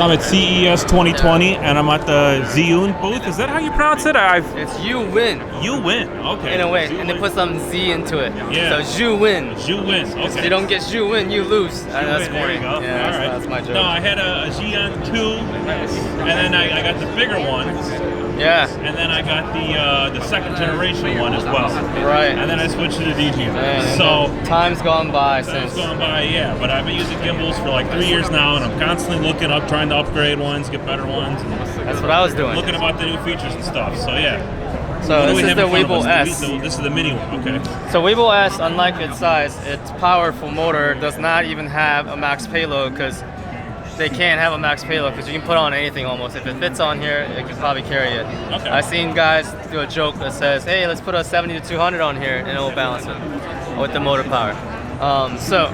So I'm at CES 2020, and I'm at the Zhiyun booth. Is that how you pronounce it? It's you win. You win. Okay. In a way, Zhu and they win. put some Z into it. Yeah. So you win. You win. Okay. If you don't get you win, you lose. That's There corny. you go. Yeah, All right. that's my joke. No, I had a Zhiyun 2, Nice. and then I got the bigger one, Yeah. and then I got the second generation one as well. Right. And then I switched to the DJI. Man, So time's gone by time's since. going by, yeah. But I've been using gimbals for like 3 years now, and I'm constantly looking up, trying to upgrade ones, get better ones, and That's what I was doing. looking about the new features and stuff. So yeah. So What do this we is have the in front of Weeble us? S. This is the mini one. Okay. So Weeble S, unlike its size, its powerful motor does not even have a max payload because they can't have a max payload because you can put on anything almost. If it fits on here, it can probably carry it. Okay. I've seen guys do a joke that says, hey, let's put a 70 to 200 on here and it will balance it with the motor power. So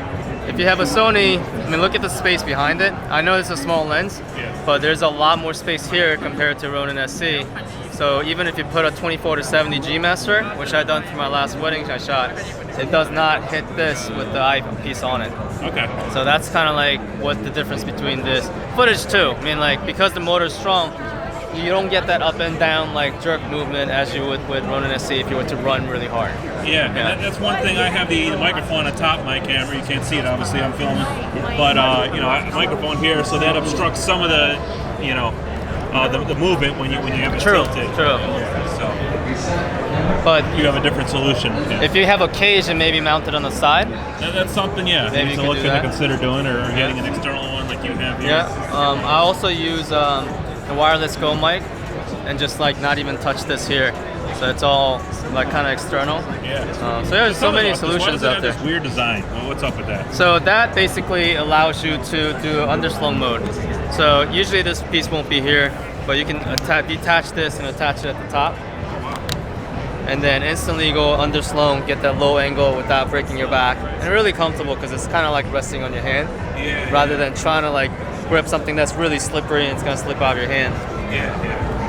if you have a Sony, I mean, look at the space behind it. I know it's a small lens, but there's a lot more space here compared to Ronin SC. So even if you put a 24 to 70 G Master, which I done for my last wedding I shot, it does not hit this with the eyepiece on it. Okay. So that's kind of like what the difference between this footage too. I mean, like because the motor is strong, you don't get that up and down like jerk movement as you would with Ronin SC if you were to run really hard. Yeah, and that's one thing. I have the microphone on top of my camera. You can't see it, obviously. I'm filming, but you know, I have a microphone here, so that obstructs some of the, you know, the movement when you have it tilted. True. Yeah, so But you have a different solution. Yeah. if you have a cage and maybe mount it on the side, That's something, yeah. Maybe Maybe you to could look do to that. consider doing, or getting an external one like you have here. yeah. I also use the wireless Go mic and just like not even touch this here. So it's all like kind of external. Yeah. So there's so many Why solutions does it out have there. this weird design? Well, what's up with that? So that basically allows you to do underslow mode. So usually this piece won't be here, but you can detach this and attach it at the top. And then instantly go underslow and get that low angle without breaking your back. And really comfortable because it's kind of like resting on your hand. Yeah. Rather than trying to like grip something that's really slippery and it's gonna slip out of your hand. Yeah.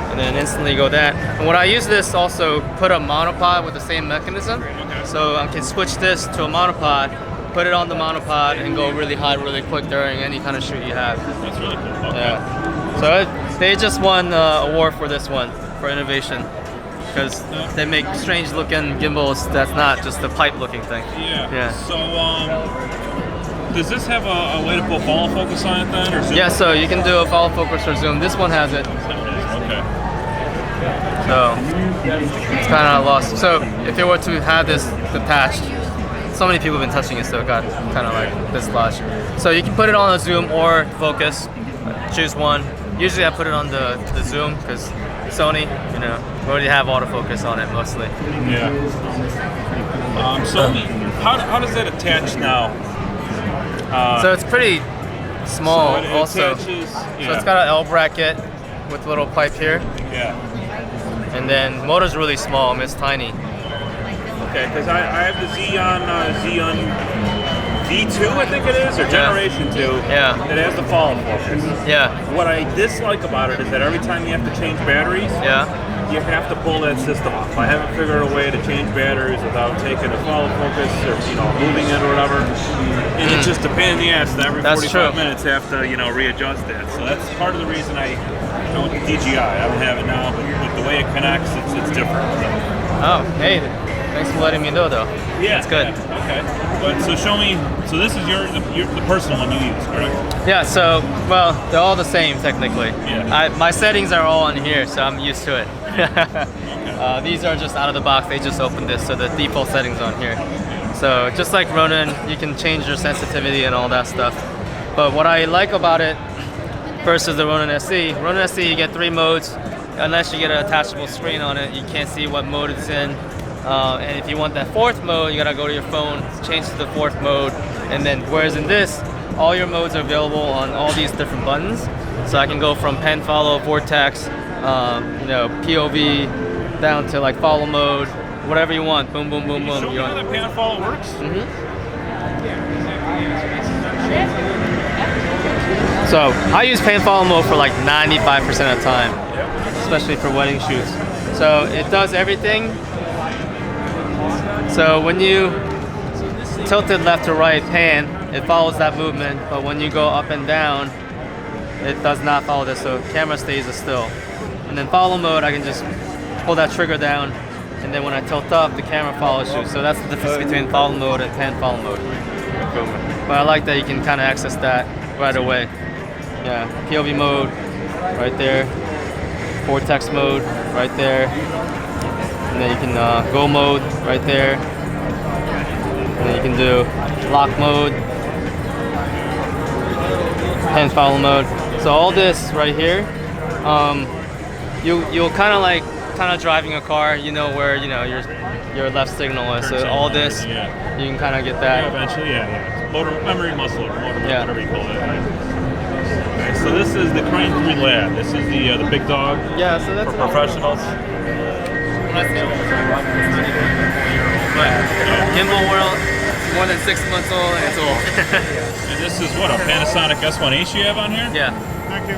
And then instantly go that. And what I use this also put a monopod with the same mechanism. Okay. So I can switch this to a monopod, put it on the monopod and go really high really quick during any kind of shoot you have. That's really cool. Okay. Yeah. So they just won an award for this one, for innovation. Because they make strange looking gimbals that's not just a pipe looking thing. Yeah. So, does this have a way to put follow focus on it then, or zoom? Yeah, so you can do a follow focus or zoom. This one has it. Okay. So it's kind of lost. So if you were to have this detached, so many people have been touching it, so it got kind of like dislodged. So you can put it on a zoom or focus. Choose one. Usually I put it on the zoom because Sony, you know, we already have autofocus on it mostly. Yeah. So how does that attach now? So it's pretty small so it also. attaches, So it's got an L bracket with a little pipe here. Yeah. And then motor's really small, I mean, it's tiny. Okay, because I have the Zhiyun V2, I think it is, or Generation 2. Yeah. It has the follow focus. Yeah. What I dislike about it is that every time you have to change batteries, Yeah. you have to pull that system off. I haven't figured a way to change batteries without taking a follow focus or, you know, moving it or whatever. And it's just a pain in the ass. Every That's 45 true. minutes I have to, you know, readjust that. So that's part of the reason I went with DJI. I don't have it now, but with the way it connects, it's different. Oh, hey, thanks for letting me know though. Yeah, That's good. Yeah, okay. But so show me. So this is the personal one you use, correct? Yeah, so, well, they're all the same technically. Yeah. My settings are all on here, so I'm used to it. Okay. These are just out of the box, they just opened this, so the default settings on here. So just like Ronin, you can change your sensitivity and all that stuff. But what I like about it versus the Ronin SC, you get 3 modes. Unless you get an attachable screen on it, you can't see what mode it's in. And if you want that 4th mode, you gotta go to your phone, change to the 4th mode, and then whereas in this, all your modes are available on all these different buttons. So I can go from pen follow, vortex, you know, POV, down to like follow mode, whatever you want. Boom, boom, boom, boom. Show me how that pan follow works. So I use pan follow mode for like 95% of the time, especially for wedding shoots. So it does everything. So when you tilt it left to right pan, it follows that movement, but when you go up and down, it does not follow this, so camera stays still. And then follow mode, I can just pull that trigger down, and then when I tilt up, the camera follows you. So that's the difference between follow mode and pan follow mode. But I like that you can kind of access that right away. Yeah, POV mode, right there. Vortex mode, right there. And then you can go mode, right there. And then you can do lock mode, pan follow mode. So all this right here, you'll kind of like driving a car, you know where your left signal is. So all this, you can kind of get that. Yeah, eventually, motor memory muscle, or motor, whatever you call it. Okay, so this is the Crane 3 Lab. This is the big dog. Yeah, so that's for professionals. But Gimbal World, it's more than 6 months old and it's old. And this is what, a Panasonic S1H you have on here? Yeah. Thank you.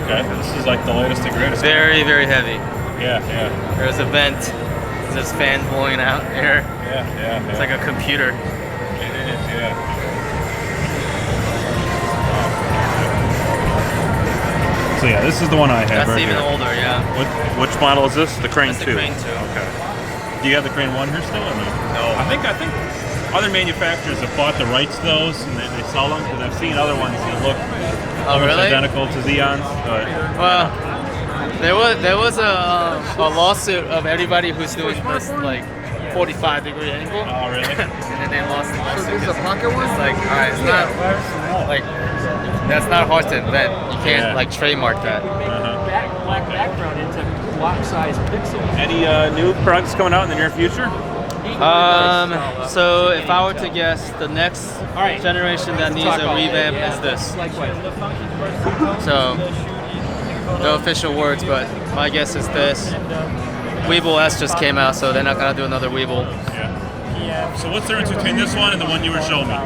Okay, this is like the latest and greatest. Very, very heavy. Yeah. There's a vent. There's fan blowing out air. Yeah. It's like a computer. It is, yeah. So yeah, this is the one I have. That's right even here. older, yeah. Which model is this? The Crane That's 2. the Crane 2. Okay. Do you have the Crane 1 here still or no? No. I think other manufacturers have bought the rights to those and they sell them, because I've seen other ones that look almost identical to Zhiyun's. But well, there was a lawsuit of everybody who's doing this like 45-degree angle. Oh really? And then they lost the lawsuit. So this is a pocket one? It's like, alright, it's not like, that's not hard to invent. You can't like trademark that. Black background into block-sized pixels. Any new products coming out in the near future? So if I were to guess, the next generation that needs a revamp is this. So, no official words, but my guess is this. Weeble S just came out, so they're not gonna do another Weeble. Yeah. So what's the difference between this one and the one you were showing me?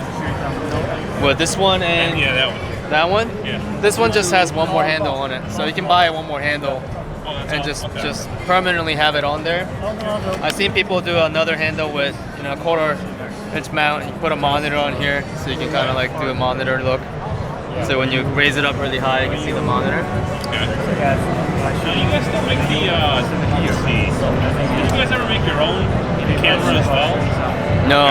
Well, this one and Yeah, that one. that one? Yeah. This one just has one more handle on it, so you can buy one more handle Oh, that's and awesome. just permanently have it on there. I've seen people do another handle with a 1/4-inch mount. You put a monitor on here, so you can kind of like do a monitor look. So when you raise it up really high, you can see the monitor. Okay. You guys still make the, let's see. Did you guys ever make your own camera as well? No.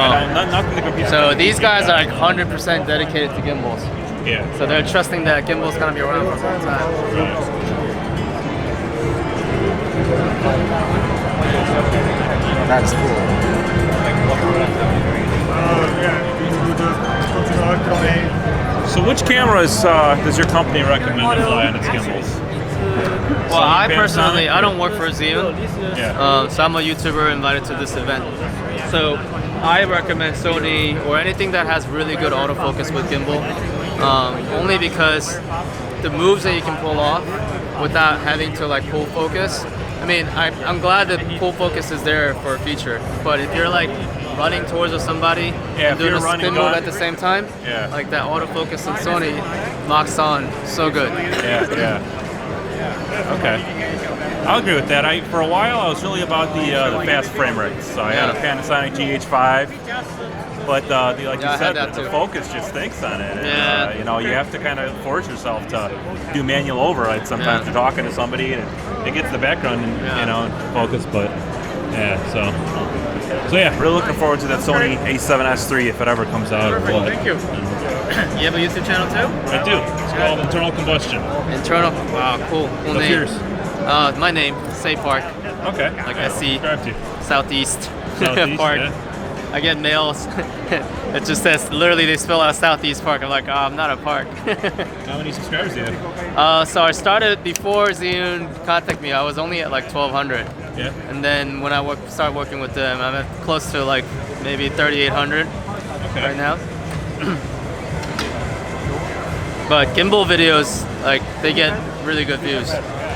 Nothing to compete. So these guys are like 100% dedicated to gimbals. Yeah. So they're trusting that gimbal's gonna be around for a long time. That's cool. So which cameras does your company recommend to fly on its gimbals? Well, I Panasonic? personally, I don't work for Zhiyun. Yeah. So I'm a YouTuber invited to this event. So I recommend Sony or anything that has really good autofocus with gimbal, only because the moves that you can pull off without having to like pull focus. I mean, I'm glad that pull focus is there for a feature, but if you're like running towards somebody and doing a spin move at the same time, like that autofocus in Sony locks on so good. Yeah. Okay. I'll agree with that. For a while, I was really about the fast frame rates. So I had a Panasonic GH5, but like you said, the focus just stinks on it. And, you have to kind of force yourself to do manual override. Sometimes you're talking to somebody and it gets the background and focus, but so yeah, really looking forward to that Sony A7S III if it ever comes out. Or what. Thank you. You have a YouTube channel too? I do. It's called Internal Combustion. Internal. Wow, cool What's name. yours? My name, Say Park. Okay. Like I see Subscribe to. Southeast Southeast, Park. I get mails. It just says, literally they spell out Southeast Park. I'm like, I'm not a park. How many subscribers do you have? So I started before Zhiyun contacted me. I was only at like 1,200. Yeah. And then when I started working with them, I'm at close to like maybe 3,800 right now. But gimbal videos, like they get really good views.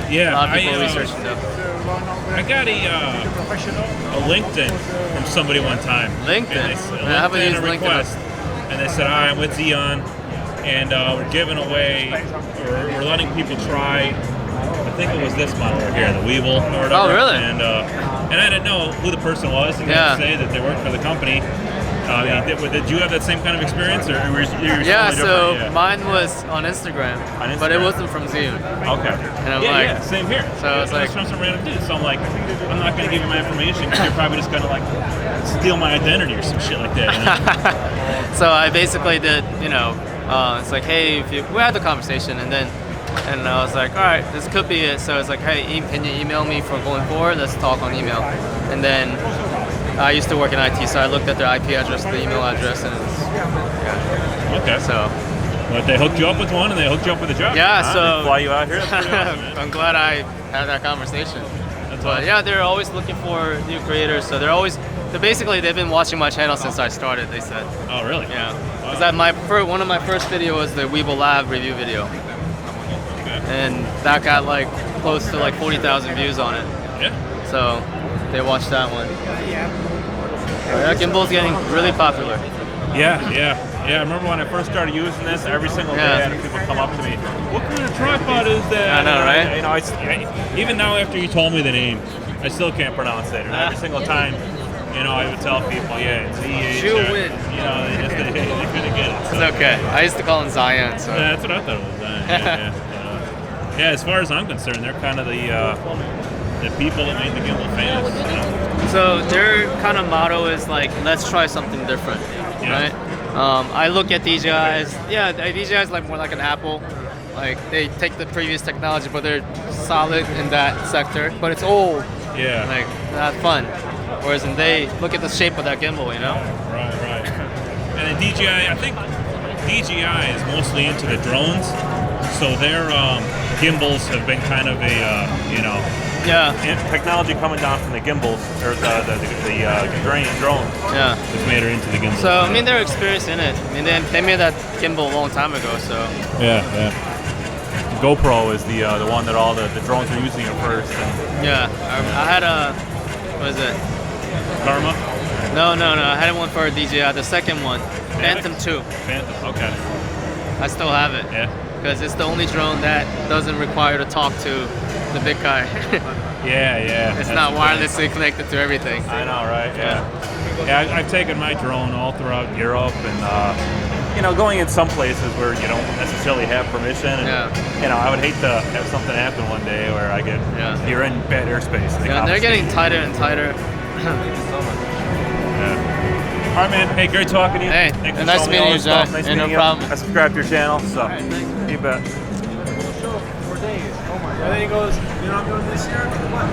Yeah. A lot of people researching them. I got a LinkedIn from somebody one time. LinkedIn? I haven't used LinkedIn. And they said, "Hi, I'm with Zhiyun, and we're giving away, we're letting people try. I think it was this model right here, the Weeble or whatever." Oh, really? And I didn't know who the person was. And they say that they worked for the company. Did you have that same kind of experience, or were you Yeah, totally so different? mine was on Instagram, but it wasn't from Zhiyun. Okay. And I'm yeah, same here. So it's like from some random dude. So I'm like, I'm not gonna give you my information because you're probably just gonna like steal my identity or some shit like that. You know? So I basically did, it's like, hey, we had the conversation, and I was like, all right, this could be it. So it's like, hey, can you email me for going forward? Let's talk on email. And then I used to work in IT, so I looked at their IP address, the email address, and Okay. So. But they hooked you up with one, and they hooked you up with a job. Yeah, so they fly you out here. That's pretty awesome, man. I'm glad I had that conversation. That's But awesome. yeah, they're always looking for new creators. So they've been watching my channel since I started. They said. Oh, really? Yeah. Wow. Because one of my first videos was the Weeble Lab review video, and that got like close to like 40,000 views on it. Yeah. So they watched that one. Yeah, Gimbal's getting really popular. Yeah. I remember when I first started using this, every single day I had people come up to me, what kind of tripod is that? I know, right? Even now after you told me the name, I still can't pronounce it. And every single time, I would tell people, it's EH. Zhiyun. They couldn't get it. So. It's okay. I used to call him Zion. So. Yeah, that's what I thought it was. Yeah, as far as I'm concerned, they're kind of the people that made the gimbal famous. So their kind of motto is like, let's try something different, right? I look at these guys. Yeah, these guys like more like an Apple. Like they take the previous technology, but they're solid in that sector. But it's old. Yeah. Like not fun. Whereas they look at the shape of that gimbal, Right. And then DJI, I think DJI is mostly into the drones, so their gimbals have been kind of technology coming down from the gimbals or the drones. Yeah. Has made her into the gimbals. So I mean, they're experienced in it. I mean, they made that gimbal a long time ago. So. Yeah. GoPro is the one that all the drones are using at first. Yeah, I had what is it? Karma? No. I had one for DJI. The second one, Phantom 2. Phantom. Okay. I still have it. Yeah. Because it's the only drone that doesn't require to talk to the big guy. Yeah. It's not wirelessly connected to everything. I know, right? Yeah. I've taken my drone all throughout Europe, and going in some places where you don't necessarily have permission. And, I would hate to have something happen one day where you're in bad airspace. Yeah, they're getting tighter and tighter. All right, man. Hey, great talking to you. Hey, thanks for nice showing me all meeting you, this stuff. John. Nice Hey, no meeting you. problem. I subscribe to your channel, so you bet. And then he goes, I'm doing this year? What?